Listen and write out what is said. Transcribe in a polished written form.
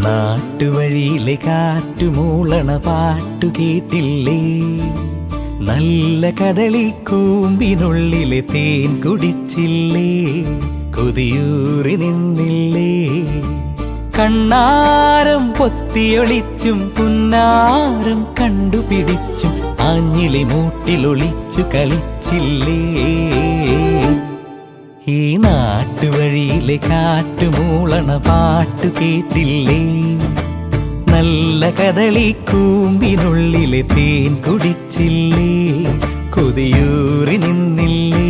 നാട്ടുവഴിയിലെ കാറ്റുമൂളണ പാട്ടു കേട്ടില്ലേ? നല്ല കദളിക്കൂമ്പിനുള്ളിലെ തേൻ കുടിച്ചില്ലേ? കൊതിയൂറി നിന്നില്ലേ? കണ്ണാരം പൊത്തിയൊളിച്ചും പുന്നാരം കണ്ടുപിടിച്ചും ആഞ്ഞിലി മൂട്ടിലൊളിച്ചു കളിച്ചില്ലേ? ഈ നാട്ടുവഴിയിലെ കാറ്റുമൂളണ പാട്ടു കേട്ടില്ലേ? നല്ല കദളിക്കൂമ്പിനുള്ളിലെ തേൻ കുടിച്ചില്ലേ? കൊതിയൂറി നിന്നില്ലേ?